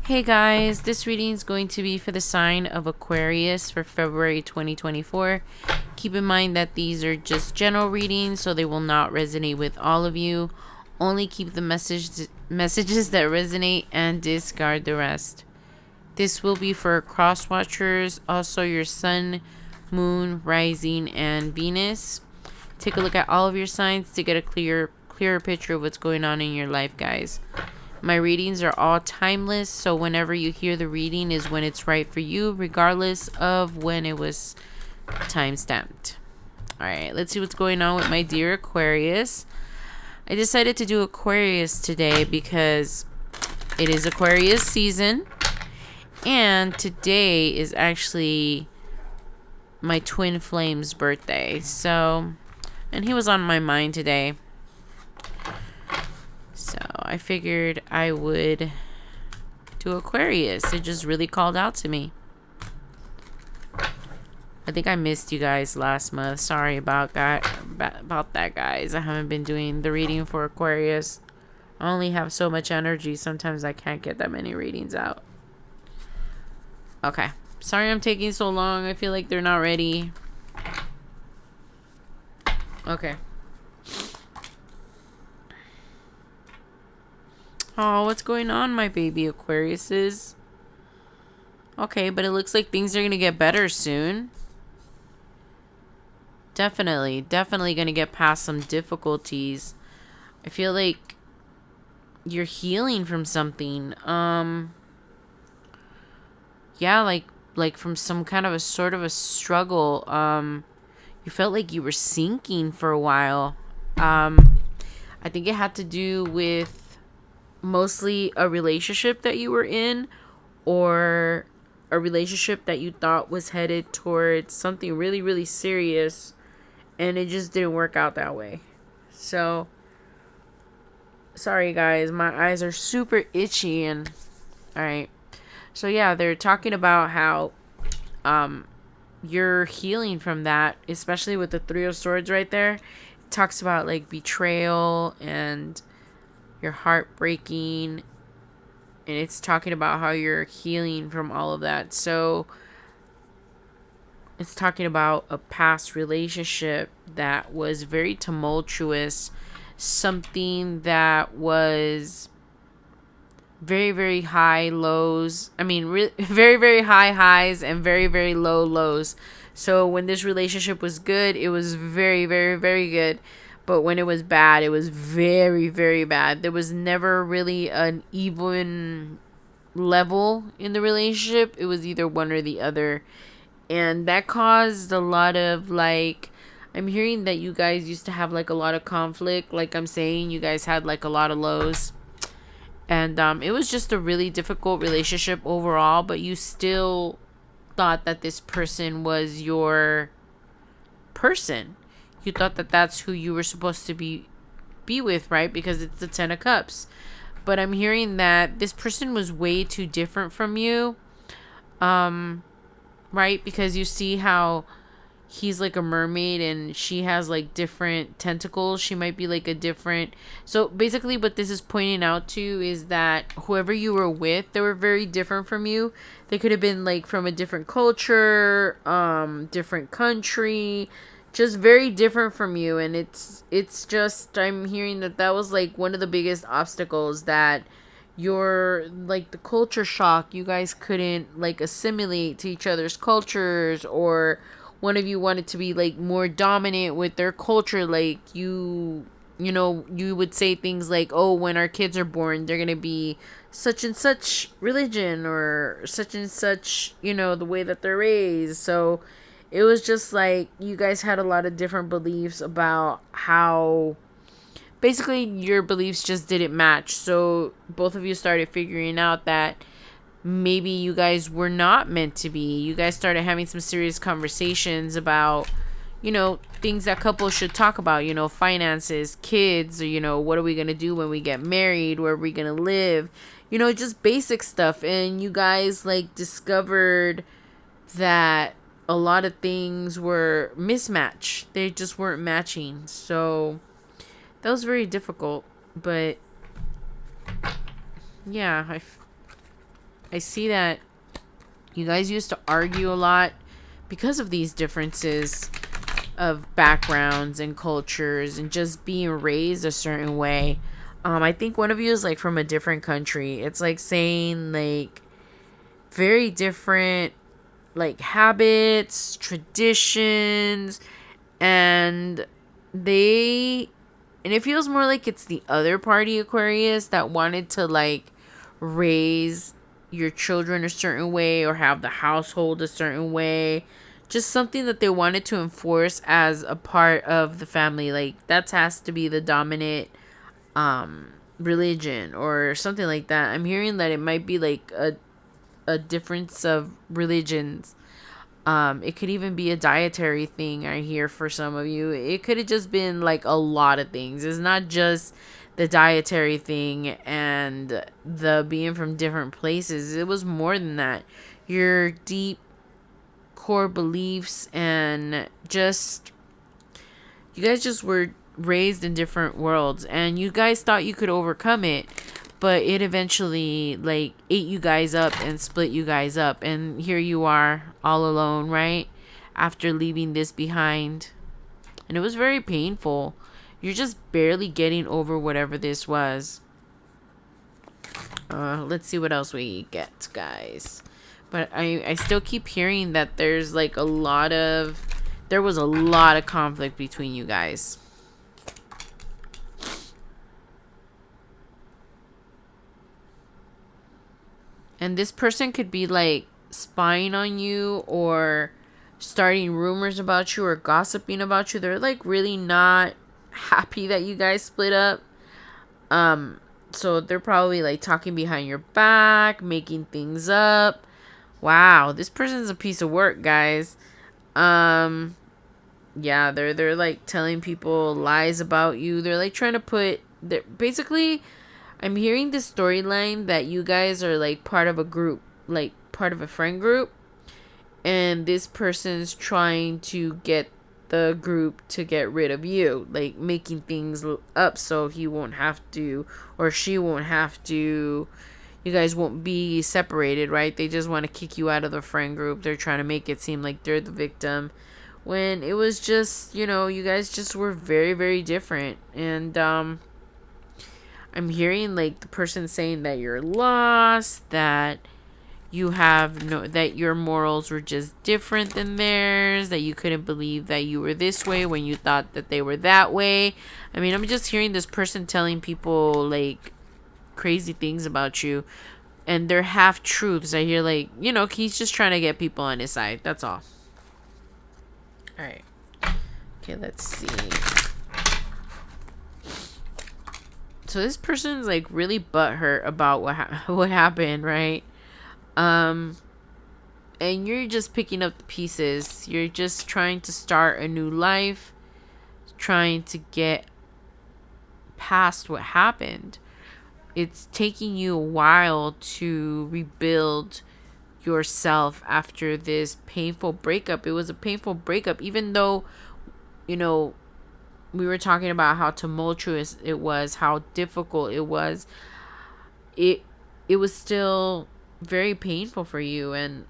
Hey guys, this reading is going to be for the sign of Aquarius for February 2024. Keep in mind that these are just general readings, so they will not resonate with all of you. Only keep the messages that resonate and discard the rest. This will be for cross watchers, also your sun, moon, rising, and Venus. Take a look at all of your signs to get a clearer picture of what's going on in your life, guys. My readings are all timeless, so whenever you hear the reading is when it's right for you, regardless of when it was time stamped. Alright, let's see what's going on with my dear Aquarius. I decided to do Aquarius today because it is Aquarius season, and today is actually my twin flame's birthday. So, and he was on my mind today. So I figured I would do Aquarius. It just really called out to me. I think I missed you guys last month. Sorry about that, guys. I haven't been doing the reading for Aquarius. I only have so much energy. Sometimes I can't get that many readings out. Okay. Sorry I'm taking so long. I feel like they're not ready. Okay. Oh, what's going on, my baby Aquariuses? Okay, but it looks like things are going to get better soon. Definitely going to get past some difficulties. I feel like you're healing from something. Yeah, like from some kind of a sort of a struggle. You felt like you were sinking for a while. I think it had to do with mostly a relationship that you were in, or a relationship that you thought was headed towards something really, really serious, and it just didn't work out that way. So, sorry guys, my eyes are super itchy. And alright, so yeah, they're talking about how you're healing from that, especially with the Three of Swords right there. It talks about like betrayal and your heart breaking, and it's talking about how you're healing from all of that. So it's talking about a past relationship that was very tumultuous, something that was very, very high lows. I mean, very, very high highs and very, very low lows. So when this relationship was good, it was very, very, very good. But when it was bad, it was very, very bad. There was never really an even level in the relationship. It was either one or the other. And that caused a lot of, like, I'm hearing that you guys used to have like a lot of conflict. Like I'm saying, you guys had like a lot of lows. And it was just a really difficult relationship overall. But you still thought that this person was your person. You thought that that's who you were supposed to be with, right? Because it's the 10 of Cups. But I'm hearing that this person was way too different from you. Right? Because you see how he's like a mermaid and she has like different tentacles. She might be like a different... So basically what this is pointing out to is that whoever you were with, they were very different from you. They could have been like from a different culture, different country, just very different from you. And it's just, I'm hearing that was like one of the biggest obstacles, that your like the culture shock. You guys couldn't like assimilate to each other's cultures, or one of you wanted to be like more dominant with their culture. Like you know, you would say things like, oh, when our kids are born, they're gonna be such and such religion, or such and such, you know, the way that they're raised. So it was just like you guys had a lot of different beliefs about how basically your beliefs just didn't match. So both of you started figuring out that maybe you guys were not meant to be. You guys started having some serious conversations about, you know, things that couples should talk about, you know, finances, kids, or, you know, what are we going to do when we get married? Where are we going to live? You know, just basic stuff. And you guys like discovered that a lot of things were mismatched. They just weren't matching. So that was very difficult. But yeah, I see that you guys used to argue a lot because of these differences of backgrounds and cultures and just being raised a certain way. I think one of you is like from a different country. It's like saying like very different like habits, traditions, and they and it feels more like it's the other party, Aquarius, that wanted to like raise your children a certain way or have the household a certain way. Just something that they wanted to enforce as a part of the family. Like that has to be the dominant religion or something like that. I'm hearing that it might be like a difference of religions. It could even be a dietary thing, I hear, for some of you. It could have just been like a lot of things. It's not just the dietary thing and the being from different places. It was more than that. Your deep core beliefs and just you guys just were raised in different worlds and you guys thought you could overcome it, but it eventually like ate you guys up and split you guys up, and here you are all alone, right, after leaving this behind. And it was very painful. You're just barely getting over whatever this was. Let's see what else we get, guys. But I still keep hearing that there was a lot of conflict between you guys. And this person could be like spying on you or starting rumors about you or gossiping about you. They're like really not happy that you guys split up. So they're probably like talking behind your back, making things up. Wow, this person's a piece of work, guys. Yeah, they're like telling people lies about you. They're like trying to put basically I'm hearing this storyline that you guys are like part of a group, like part of a friend group, and this person's trying to get the group to get rid of you, like making things up so he won't have to or she won't have to. You guys won't be separated, right? They just want to kick you out of the friend group. They're trying to make it seem like they're the victim when it was just, you guys just were very, very different. And I'm hearing like the person saying that you're lost, that you have no, that your morals were just different than theirs, that you couldn't believe that you were this way when you thought that they were that way. I mean, I'm just hearing this person telling people like crazy things about you, and they're half truths. I hear like, he's just trying to get people on his side. That's all. All right. Okay, let's see. So this person's like really butthurt about what happened, right? And you're just picking up the pieces. You're just trying to start a new life, trying to get past what happened. It's taking you a while to rebuild yourself after this painful breakup. It was a painful breakup, even though, we were talking about how tumultuous it was, how difficult it was. It was still very painful for you, and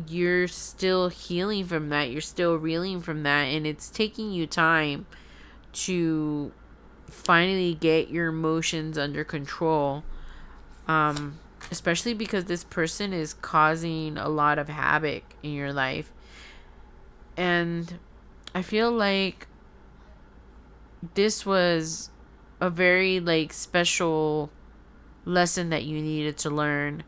you're still healing from that. You're still reeling from that, and it's taking you time to finally get your emotions under control. Especially because this person is causing a lot of havoc in your life. And I feel like this was a very like special lesson that you needed to learn.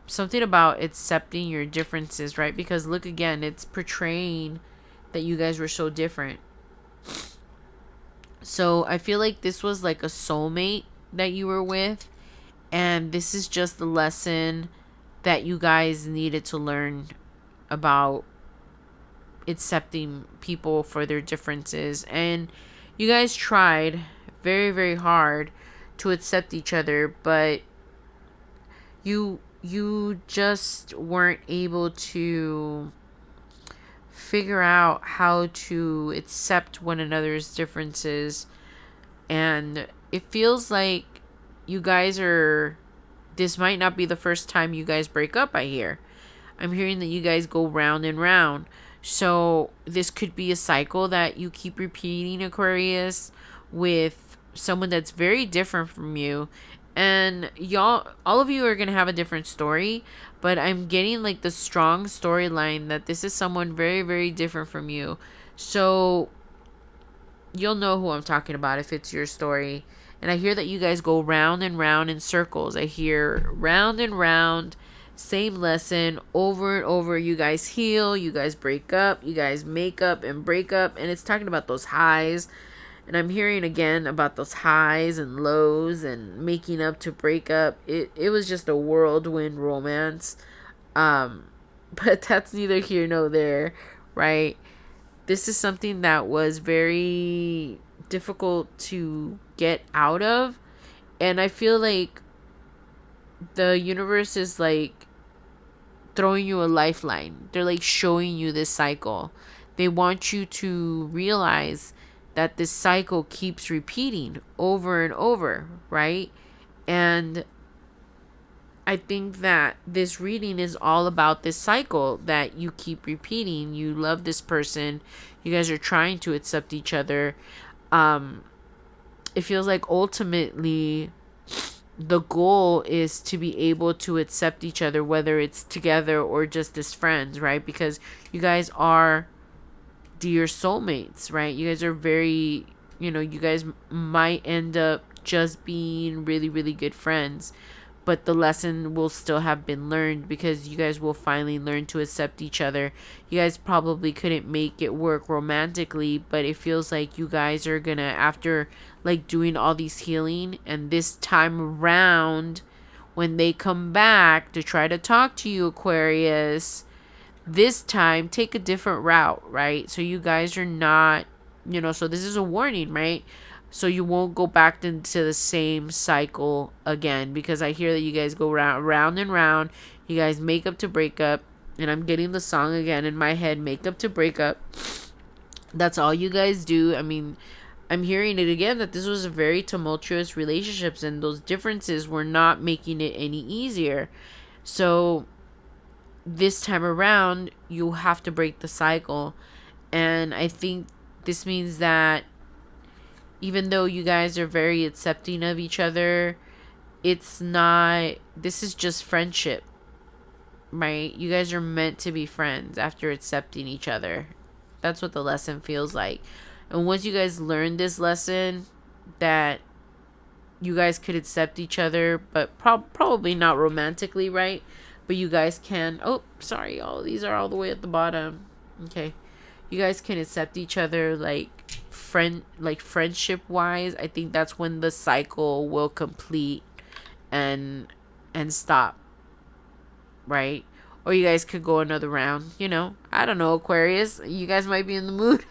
Something about accepting your differences, right? Because look again, it's portraying that you guys were so different. So I feel like this was like a soulmate that you were with, and this is just the lesson that you guys needed to learn about accepting people for their differences. And you guys tried very, very hard to accept each other, but you just weren't able to figure out how to accept one another's differences. And it feels like you guys are this might not be the first time you guys break up, I hear. I'm hearing that you guys go round and round. So this could be a cycle that you keep repeating, Aquarius, with someone that's very different from you. And y'all, all of you are going to have a different story, but I'm getting like the strong storyline that this is someone very, very different from you. So you'll know who I'm talking about if it's your story. And I hear that you guys go round and round in circles. I hear round and round, same lesson over and over. You guys heal, you guys break up, you guys make up and break up. And it's talking about those highs. And I'm hearing again about those highs and lows and making up to break up. It was just a whirlwind romance. Um, but that's neither here nor there, right? This is something that was very difficult to get out of. And I feel like the universe is like throwing you a lifeline. They're like showing you this cycle. They want you to realize that this cycle keeps repeating over and over, right? And I think that this reading is all about this cycle that you keep repeating. You love this person. You guys are trying to accept each other. It feels like ultimately the goal is to be able to accept each other, whether it's together or just as friends, right? Because you guys are dear soulmates, right? You guys are very, you guys might end up just being really, really good friends. But the lesson will still have been learned because you guys will finally learn to accept each other. You guys probably couldn't make it work romantically, but it feels like you guys are gonna, after like doing all these healing, and this time around, when they come back to try to talk to you, Aquarius, this time take a different route, right? So you guys are not, so this is a warning, right? So you won't go back into the same cycle again, because I hear that you guys go round and round. You guys make up to break up, and I'm getting the song again in my head, make up to break up. That's all you guys do. I mean, I'm hearing it again that this was a very tumultuous relationships, and those differences were not making it any easier. So this time around, you have to break the cycle. And I think this means that even though you guys are very accepting of each other, it's not, this is just friendship, right? You guys are meant to be friends after accepting each other. That's what the lesson feels like. And once you guys learn this lesson, that you guys could accept each other, but probably not romantically, right? But you guys can, oh, sorry, all these are all the way at the bottom. Okay. You guys can accept each other friendship wise. I think that's when the cycle will complete and stop, right? Or you guys could go another round, I don't know, Aquarius, you guys might be in the mood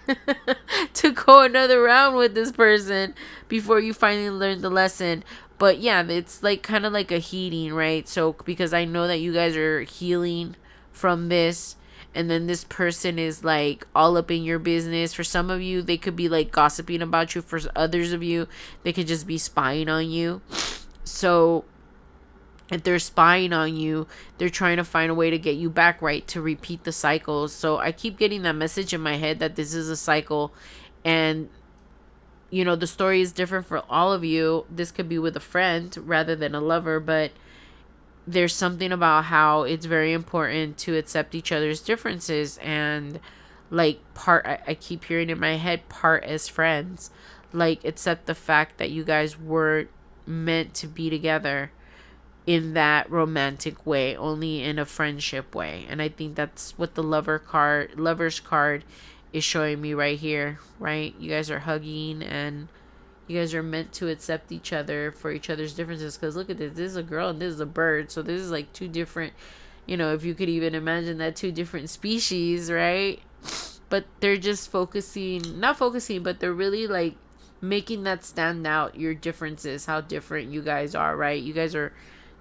to go another round with this person before you finally learn the lesson. But yeah, it's like kind of like a heating, right? So because I know that you guys are healing from this, and then this person is like all up in your business. For some of you, they could be like gossiping about you. For others of you, they could just be spying on you. So if they're spying on you, they're trying to find a way to get you back, right? To repeat the cycles. So I keep getting that message in my head that this is a cycle. And the story is different for all of you. This could be with a friend rather than a lover, but there's something about how it's very important to accept each other's differences and like I keep hearing in my head, part as friends, like accept the fact that you guys weren't meant to be together in that romantic way, only in a friendship way. And I think that's what the lover's card is showing me right here, right? You guys are hugging and you guys are meant to accept each other for each other's differences. Because look at this. This is a girl and this is a bird. So this is like two different, if you could even imagine that, two different species, right? But they're just not focusing, but they're really like making that stand out, your differences, how different you guys are, right? You guys are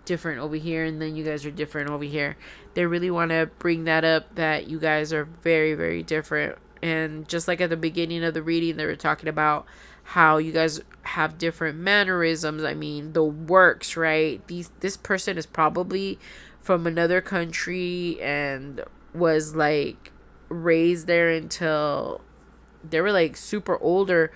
different over here, and then you guys are different over here. They really want to bring that up, that you guys are very, very different. And just like at the beginning of the reading, they were talking about how you guys have different mannerisms. I mean, the works, right? This person is probably from another country and was like raised there until they were like super older,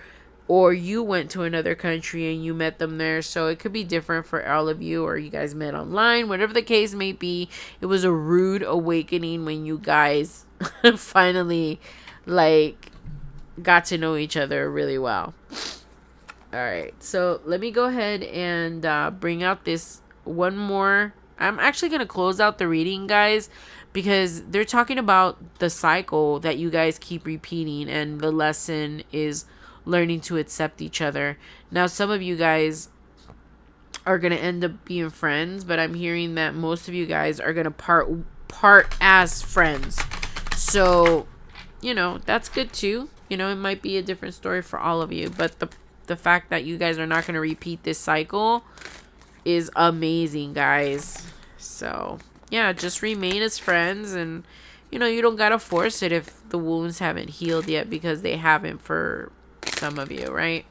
or you went to another country and you met them there. So it could be different for all of you, or you guys met online, whatever the case may be. It was a rude awakening when you guys finally like got to know each other really well. All right, so let me go ahead and bring out this one more. I'm actually going to close out the reading, guys, because they're talking about the cycle that you guys keep repeating, and the lesson is learning to accept each other. Now, some of you guys are going to end up being friends, but I'm hearing that most of you guys are going to part as friends. So, that's good too. It might be a different story for all of you, but the fact that you guys are not going to repeat this cycle is amazing, guys. So, yeah, just remain as friends, and you don't got to force it if the wounds haven't healed yet, because they haven't for some of you, right?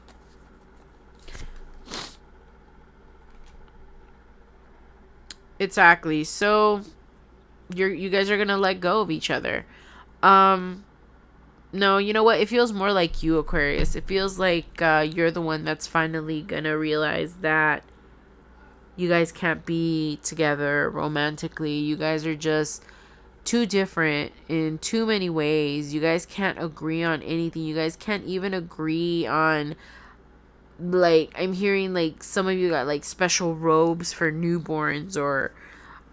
Exactly. So, you guys are going to let go of each other. No, you know what? It feels more like you, Aquarius. It feels like you're the one that's finally gonna realize that you guys can't be together romantically. You guys are just too different in too many ways. You guys can't agree on anything. You guys can't even agree on, like, I'm hearing like some of you got like special robes for newborns, or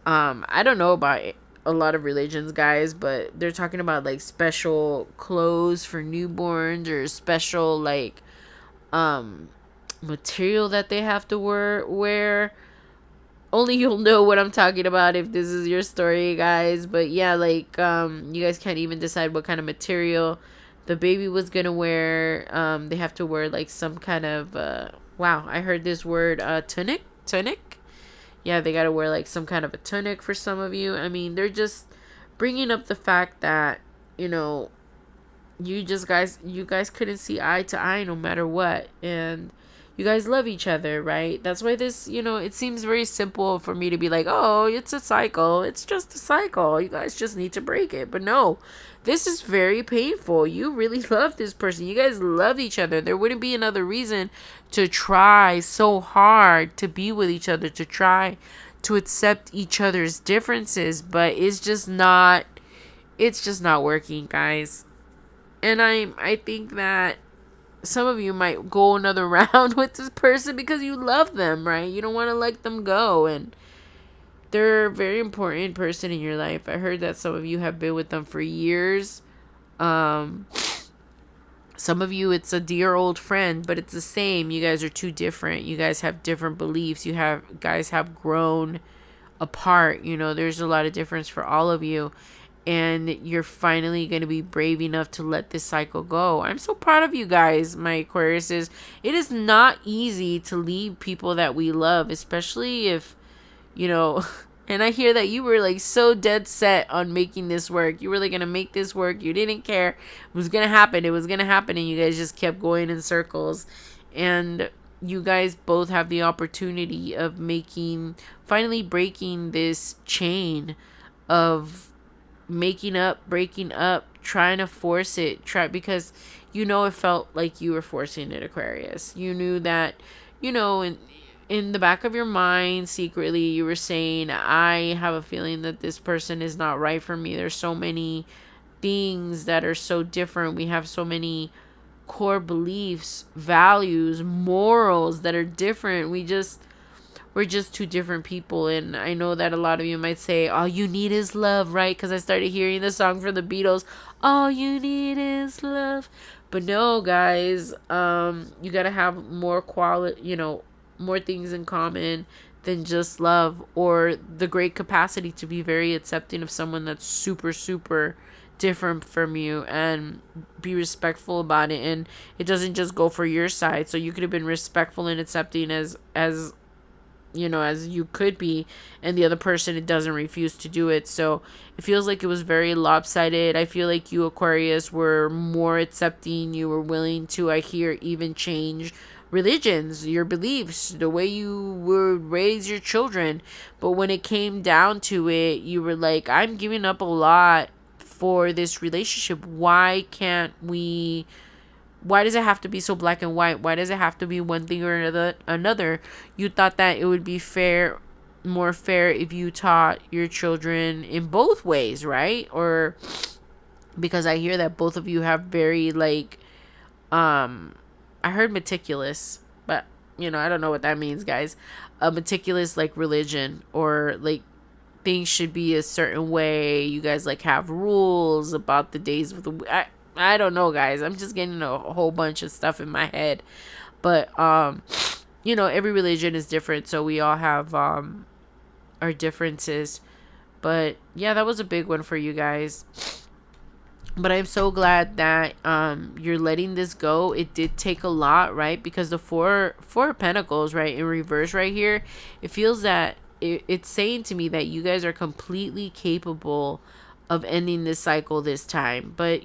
I don't know about a lot of religions, guys, but they're talking about like special clothes for newborns, or special like material that they have to wear. Only you'll know what I'm talking about if this is your story, guys. But yeah, like you guys can't even decide what kind of material the baby was gonna wear. They have to wear like some kind of wow, I heard this word, tunic. Yeah, they gotta wear like some kind of a tunic for some of you. I mean, they're just bringing up the fact that you guys couldn't see eye to eye no matter what, and you guys love each other, right? That's why this, it seems very simple for me to be like, oh, it's a cycle, it's just a cycle, you guys just need to break it. But no, this is very painful. You really love this person, you guys love each other. There wouldn't be another reason to try so hard to be with each other, to try to accept each other's differences, but it's just not working, guys. And I think that some of you might go another round with this person because you love them, right? You don't want to let them go, and they're a very important person in your life. I heard that some of you have been with them for years. Some of you, it's a dear old friend, but it's the same. You guys are too different. You guys have different beliefs. Guys have grown apart. There's a lot of difference for all of you. And you're finally going to be brave enough to let this cycle go. I'm so proud of you guys, my Aquariuses. It is not easy to leave people that we love, especially if, and I hear that you were like so dead set on making this work. You were like going to make this work. You didn't care. It was going to happen. It was going to happen. And you guys just kept going in circles. And you guys both have the opportunity of finally breaking this chain of making up, breaking up, trying to force it, because it felt like you were forcing it, Aquarius. You knew that, in the back of your mind, secretly, you were saying, I have a feeling that this person is not right for me. There's so many things that are so different. We have so many core beliefs, values, morals that are different. We're just two different people. And I know that a lot of you might say, all you need is love, right? Because I started hearing the song from the Beatles, all you need is love. But no, guys, you gotta have more more things in common than just love, or the great capacity to be very accepting of someone that's super, super different from you, and be respectful about it. And it doesn't just go for your side. So you could have been respectful and accepting as as you could be, and the other person, it doesn't refuse to do it. So it feels like it was very lopsided. I feel like you, Aquarius, were more accepting. You were willing to, I hear, even change religions, your beliefs, the way you would raise your children. But when it came down to it, you were like, I'm giving up a lot for this relationship. Why does it have to be so black and white? Why does it have to be one thing or another? You thought that it would be more fair if you taught your children in both ways, right? Or because I hear that both of you have very like I heard meticulous, but I don't know what that means, guys. A meticulous like religion, or like things should be a certain way. You guys like have rules about the days of the I don't know, guys. I'm just getting a whole bunch of stuff in my head. But every religion is different, so we all have our differences. But yeah, that was a big one for you guys. But I'm so glad that you're letting this go. It did take a lot, right? Because the four of pentacles, right, in reverse right here, it feels that it's saying to me that you guys are completely capable of ending this cycle this time. But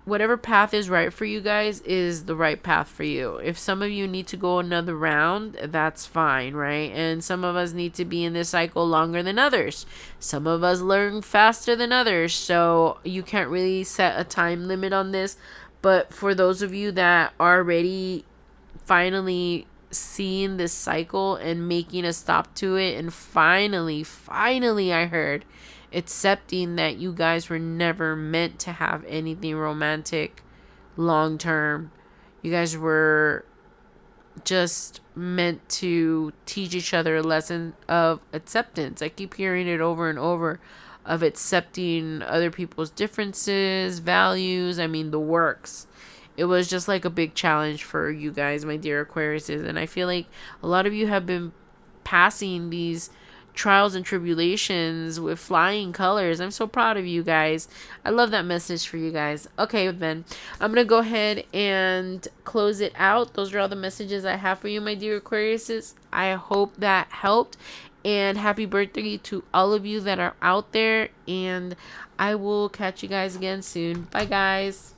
whatever path is right for you guys is the right path for you. If some of you need to go another round, that's fine, right? And some of us need to be in this cycle longer than others. Some of us learn faster than others. So you can't really set a time limit on this. But for those of you that are already finally seeing this cycle and making a stop to it, and finally, I heard accepting that you guys were never meant to have anything romantic long term. You guys were just meant to teach each other a lesson of acceptance. I keep hearing it over and over, of accepting other people's differences, values, the works. It was just like a big challenge for you guys, my dear Aquariuses, and I feel like a lot of you have been passing these trials and tribulations with flying colors. I'm so proud of you guys. I love that message for you guys. Okay, then I'm gonna go ahead and close it out. Those are all the messages I have for you, my dear Aquariuses. I hope that helped, and happy birthday to all of you that are out there, and I will catch you guys again soon. Bye, guys.